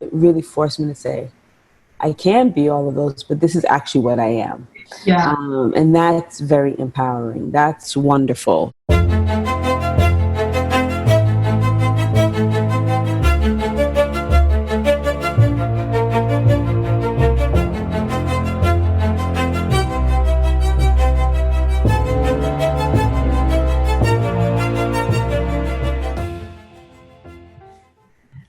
really forced me to say, I can be all of those, but this is actually what I am. Yeah. And that's very empowering. That's wonderful.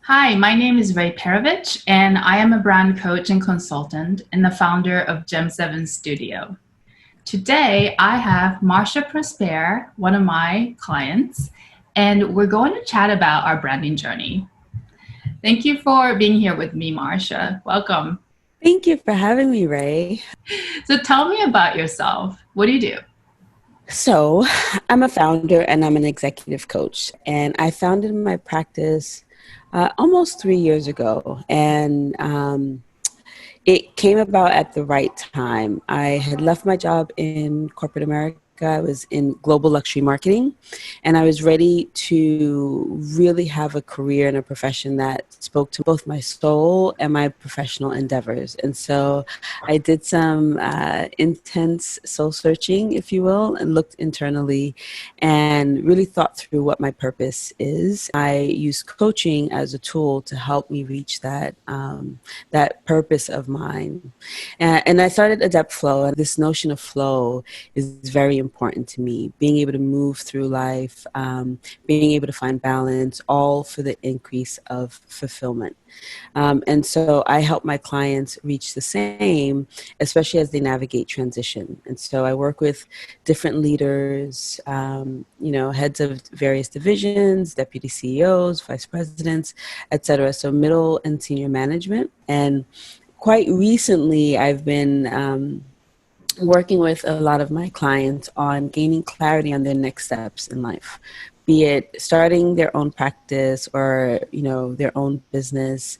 Hi, my name is Rei Perovic, and I am a brand coach and consultant and the founder of Gem 7 Studio. Today, I have Marsha Prosper, one of my clients, and we're going to chat about our branding journey. Thank you for being here with me, Marsha. Welcome. Thank you for having me, Ray. So tell me about yourself. What do you do? So, I'm a founder and I'm an executive coach, and I founded my practice almost 3 years ago. And it came about at the right time. I had left my job in corporate America. I was in global luxury marketing, and I was ready to really have a career and a profession that spoke to both my soul and my professional endeavors. And so I did some intense soul searching, if you will, and looked internally and really thought through what my purpose is. I use coaching as a tool to help me reach that purpose of mine. And I started Adept Flow, and this notion of flow is very important to me. Being able to move through life, being able to find balance, all for the increase of fulfillment. And so I help my clients reach the same, especially as they navigate transition. And so I work with different leaders, heads of various divisions, deputy CEOs, vice presidents, et cetera. So middle and senior management. And quite recently, I've been working with a lot of my clients on gaining clarity on their next steps in life, be it starting their own practice or their own business.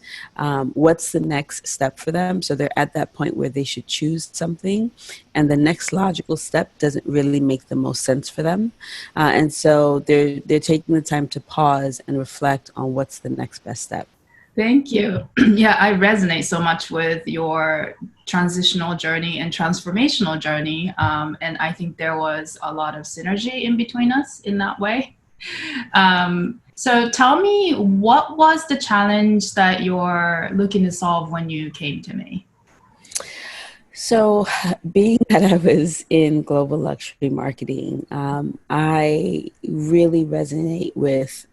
What's the next step for them? So they're at that point where they should choose something, and the next logical step doesn't really make the most sense for them, and so they're taking the time to pause and reflect on what's the next best step. Thank you. Yeah, I resonate so much with your transitional journey and transformational journey. And I think there was a lot of synergy in between us in that way. So tell me, what was the challenge that you're looking to solve when you came to me? So, being that I was in global luxury marketing, I really resonate with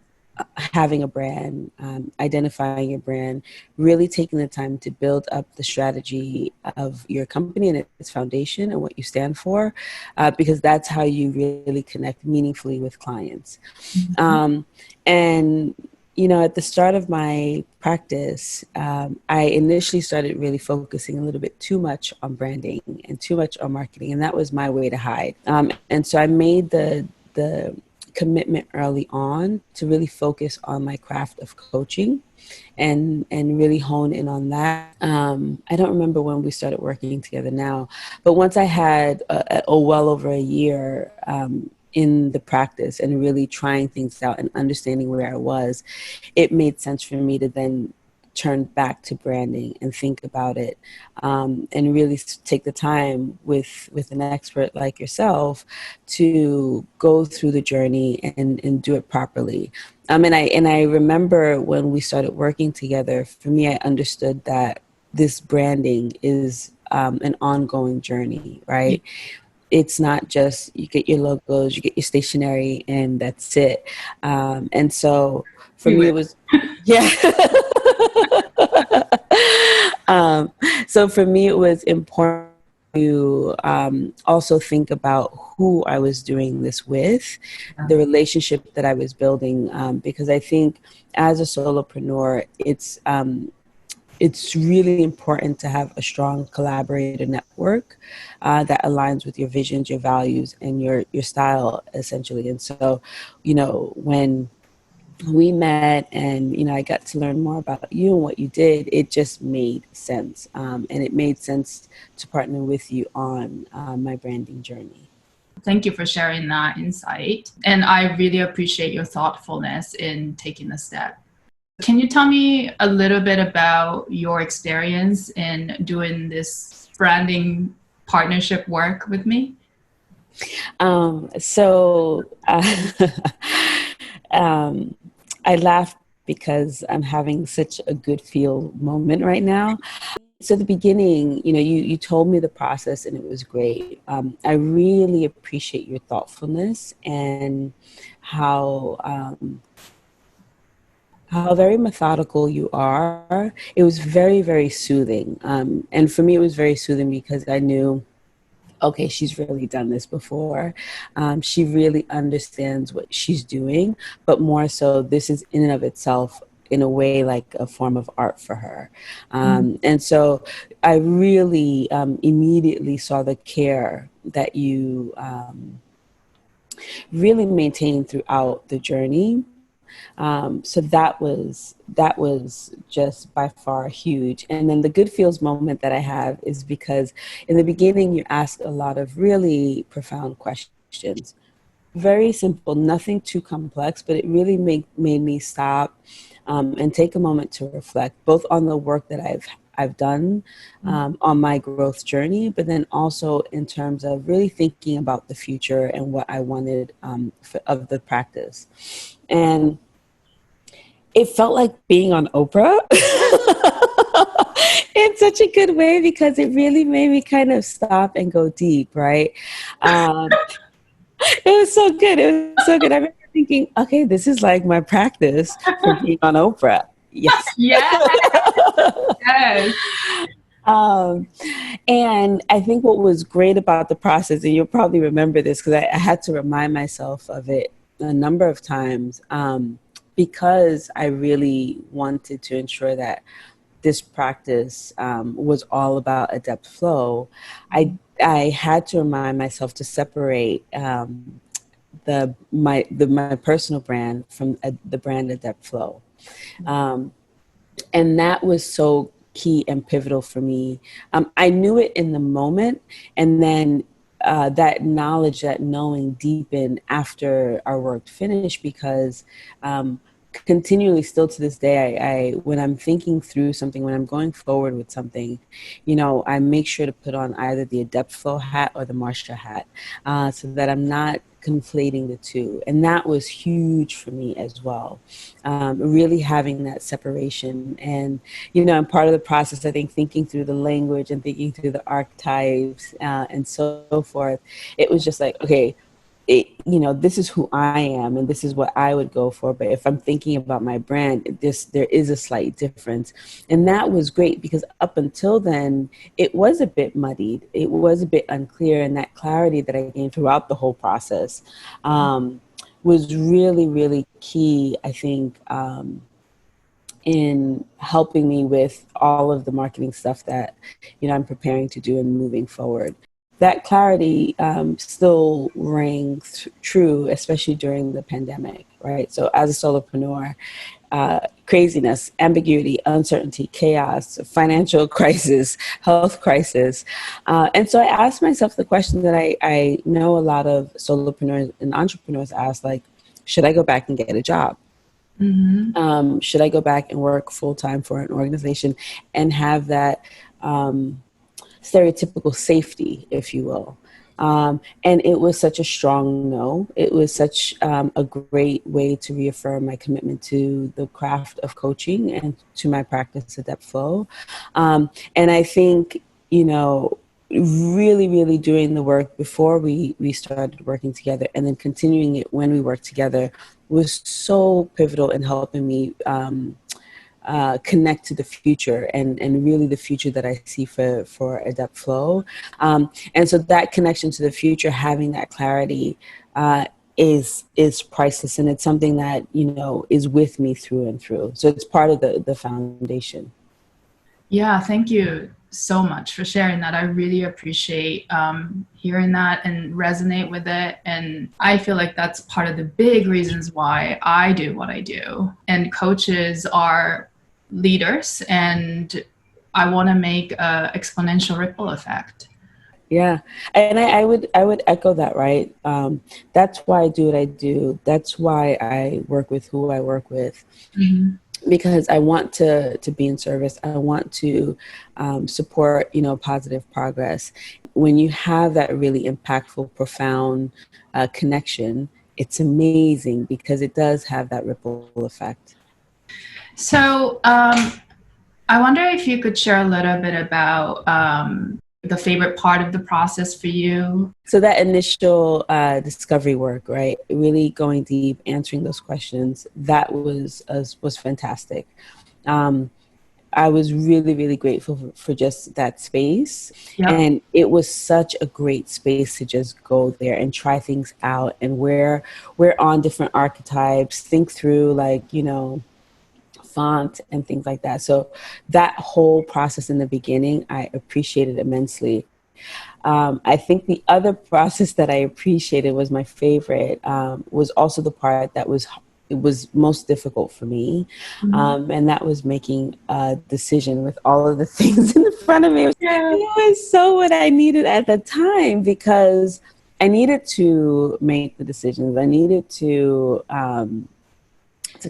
having a brand, identifying your brand, really taking the time to build up the strategy of your company and its foundation and what you stand for, because that's how you really connect meaningfully with clients. Mhm. And at the start of my practice, I initially started really focusing a little bit too much on branding and too much on marketing, and that was my way to hide. And so I made the commitment early on to really focus on my craft of coaching and really hone in on that. I don't remember when we started working together now, but once I had well over a year in the practice and really trying things out and understanding where I was, it made sense for me to then turn back to branding and think about it, and really take the time with an expert like yourself to go through the journey and do it properly. And I remember when we started working together, for me, I understood that this branding is an ongoing journey, right? It's not just you get your logos, you get your stationery, and that's it. And so for We me, would. it was, yeah. um, so for me, it was important to also think about who I was doing this with, the relationship that I was building, because I think as a solopreneur, it's really important to have a strong collaborator network that aligns with your visions, your values, and your style, essentially. And so, when we met and, I got to learn more about you and what you did, it just made sense. And it made sense to partner with you on my branding journey. Thank you for sharing that insight. And I really appreciate your thoughtfulness in taking the step. Can you tell me a little bit about your experience in doing this branding partnership work with me? So um, I laugh because I'm having such a good feel moment right now. So the beginning, you told me the process and it was great. I really appreciate your thoughtfulness and how how very methodical you are. It was very, very soothing. And for me, it was very soothing because I knew, okay, she's really done this before. She really understands what she's doing, but more so, this is in and of itself, in a way, like a form of art for her. And so I really immediately saw the care that you really maintained throughout the journey. So that was just by far huge. And then the good feels moment that I have is because in the beginning you ask a lot of really profound questions. Very simple, nothing too complex, but it really made me stop and take a moment to reflect, both on the work that I've done on my growth journey, but then also in terms of really thinking about the future and what I wanted of the practice. And it felt like being on Oprah in such a good way because it really made me kind of stop and go deep, right? Um, it was so good. It was so good. I remember thinking, okay, this is like my practice for being on Oprah. Yes. Yes, yes. um, and I think what was great about the process, and you'll probably remember this because I had to remind myself of it a number of times, because I really wanted to ensure that this practice was all about adept flow. I had to remind myself to separate my personal brand from the brand adept flow. Um, and that was so key and pivotal for me. I knew it in the moment, and then that knowledge, that knowing deepened after our work finished because continually, still to this day, I when I'm thinking through something, when I'm going forward with something, I make sure to put on either the adept flow hat or the Marsha hat, so that I'm not conflating the two. And that was huge for me as well. Really having that separation. And, and part of the process, I think, thinking through the language and thinking through the archetypes and so forth, it was just like, okay, this is who I am and this is what I would go for. But if I'm thinking about my brand, there is a slight difference. And that was great because up until then, it was a bit muddied. It was a bit unclear. And that clarity that I gained throughout the whole process was really, really key, I think, in helping me with all of the marketing stuff that, I'm preparing to do and moving forward. That clarity still rang true, especially during the pandemic, right? So as a solopreneur, craziness, ambiguity, uncertainty, chaos, financial crisis, health crisis. And so I asked myself the question that I know a lot of solopreneurs and entrepreneurs ask, like, should I go back and get a job? Should I go back and work full time for an organization and have that stereotypical safety, if you will? And it was such a strong no. It was such a great way to reaffirm my commitment to the craft of coaching and to my practice of depth flow. And I think, really, really doing the work before we started working together and then continuing it when we worked together was so pivotal in helping me connect to the future and really the future that I see for Adept Flow. And so that connection to the future, having that clarity is priceless. And it's something that, is with me through and through. So it's part of the foundation. Yeah, thank you so much for sharing that. I really appreciate hearing that and resonate with it. And I feel like that's part of the big reasons why I do what I do. And coaches are leaders, and I want to make an exponential ripple effect. Yeah, and I would echo that, right? That's why I do what I do. That's why I work with who I work with. because I want to be in service. I want to support, positive progress. When you have that really impactful, profound connection, it's amazing because it does have that ripple effect. So I wonder if you could share a little bit about the favorite part of the process for you. So that initial discovery work, right? Really going deep, answering those questions, that was fantastic. Um, I was really, really grateful for just that space. Yep. And it was such a great space to just go there and try things out. And we're on different archetypes, think through like, font and things like that. So that whole process in the beginning, I appreciated immensely. I think the other process that I appreciated was my favorite, was also the part that it was most difficult for me. And that was making a decision with all of the things in front of me. It was so what I needed at the time because I needed to make the decisions. I needed to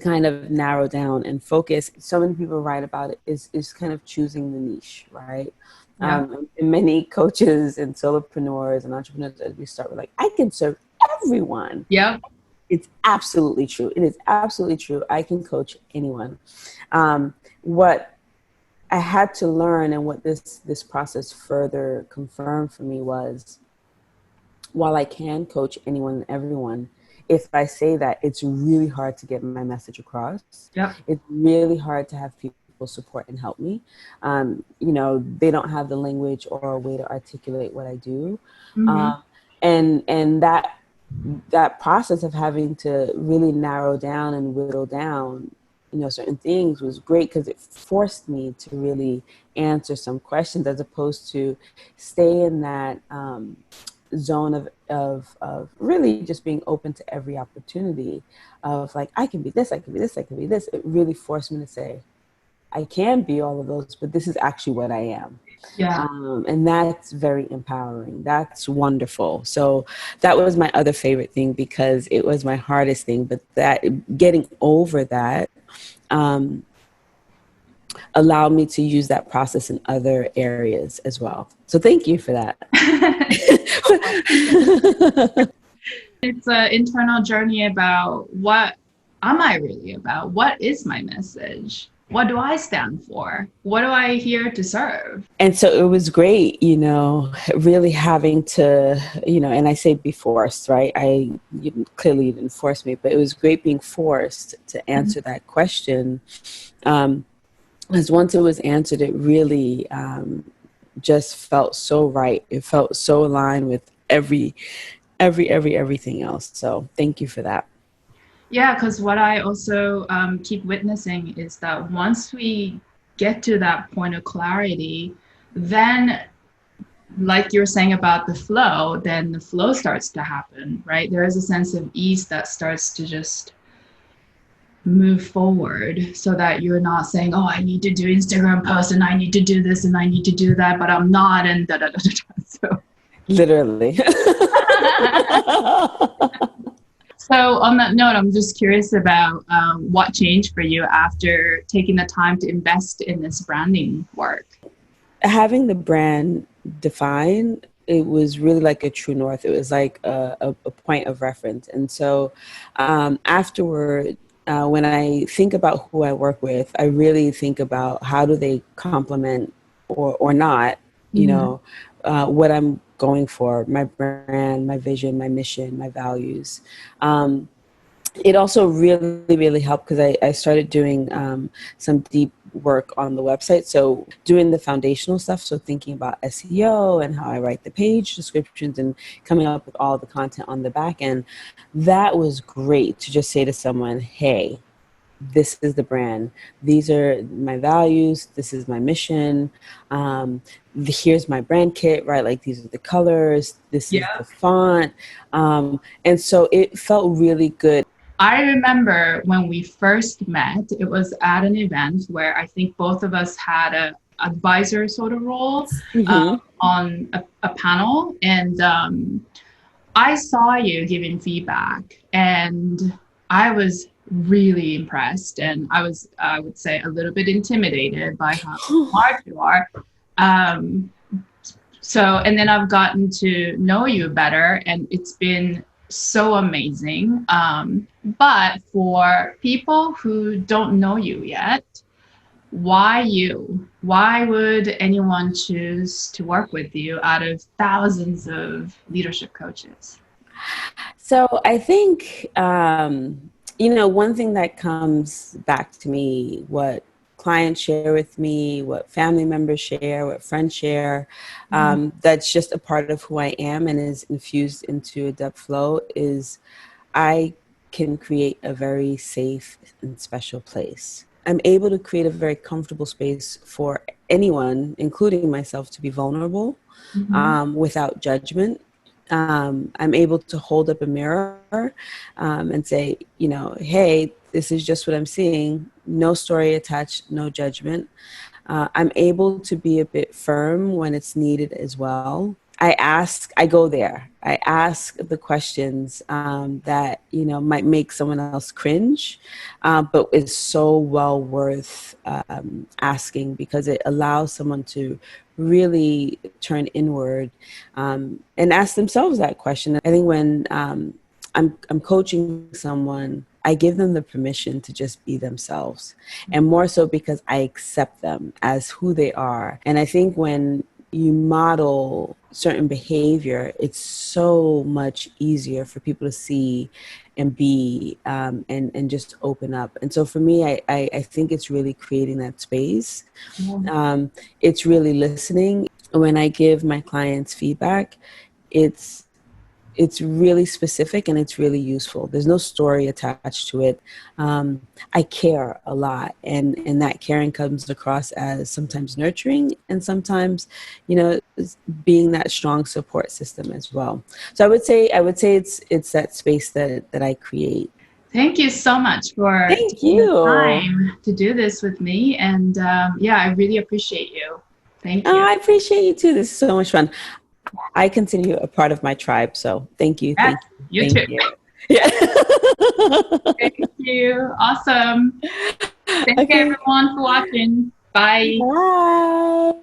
kind of narrow down and focus. So many people write about it is kind of choosing the niche, right? Yeah. And many coaches and solopreneurs and entrepreneurs, as we start with like, I can serve everyone. Yeah. It's absolutely true. It is absolutely true. I can coach anyone. What I had to learn and what this process further confirmed for me was, while I can coach anyone and everyone, if I say that, it's really hard to get my message across. Yep. It's really hard to have people support and help me. They don't have the language or a way to articulate what I do. And that process of having to really narrow down and whittle down, certain things was great because it forced me to really answer some questions as opposed to stay in that zone of really just being open to every opportunity of like, I can be this, I can be this, I can be this. It really forced me to say, I can be all of those, but this is actually what I am. Yeah. And that's very empowering. That's wonderful. So that was my other favorite thing because it was my hardest thing, but that getting over that allowed me to use that process in other areas as well. So thank you for that. It's an internal journey about what am I really about? What is my message? What do I stand for? What do I here to serve? And so it was great, really having to, and I say be forced, right? Clearly didn't force me, but it was great being forced to answer that question. Because once it was answered, it really just felt so right. It felt so aligned with everything else. So thank you for that. Yeah, because what I also keep witnessing is that once we get to that point of clarity, then like you're saying about the flow, then the flow starts to happen, right? There is a sense of ease that starts to just move forward so that you're not saying, oh, I need to do Instagram posts and I need to do this and I need to do that, but I'm not, and da da da da. So literally. So on that note, I'm just curious about what changed for you after taking the time to invest in this branding work. Having the brand defined, it was really like a true north. It was like a point of reference. And so afterward, when I think about who I work with, I really think about how do they complement or not, what I'm going for, my brand, my vision, my mission, my values. It also really, really helped because I started doing some deep work on the website. So doing the foundational stuff. So thinking about SEO and how I write the page descriptions and coming up with all the content on the back end. That was great to just say to someone, hey, this is the brand. These are my values. This is my mission. Here's my brand kit, right? Like these are the colors. This is the font. And so it felt really good. I remember when we first met, it was at an event where I think both of us had a advisor sort of role on a panel. And I saw you giving feedback and I was really impressed, and I would say, a little bit intimidated by how smart you are. Um, and then I've gotten to know you better, and it's been so amazing. But for people who don't know you yet, why you? Why would anyone choose to work with you out of thousands of leadership coaches? So I think, one thing that comes back to me, what clients share with me, what family members share, what friends share, that's just a part of who I am and is infused into a depth flow is I can create a very safe and special place. I'm able to create a very comfortable space for anyone, including myself, to be vulnerable Mm-hmm. without judgment. I'm able to hold up a mirror and say, hey, this is just what I'm seeing. No story attached, no judgment. I'm able to be a bit firm when it's needed as well. I go there. I ask the questions that, might make someone else cringe, but is so well worth asking because it allows someone to really turn inward and ask themselves that question. I think when I'm coaching someone, I give them the permission to just be themselves, and more so because I accept them as who they are. And I think when you model certain behavior, it's so much easier for people to see and be and just open up. And so for me, I think it's really creating that space. Yeah. It's really listening. When I give my clients feedback, it's it's really specific and it's really useful. There's no story attached to it. I care a lot, and that caring comes across as sometimes nurturing and sometimes, being that strong support system as well. So I would say it's that space that I create. Thank you so much for Thank taking the you. time to do this with me. And yeah, I really appreciate you. Thank Oh, you. I appreciate you too. This is so much fun. I consider you a part of my tribe. So thank you, Yes, thank you, you thank too. you. Yeah. Thank you. Awesome. Thank you, Okay. everyone, for watching. Bye. Bye.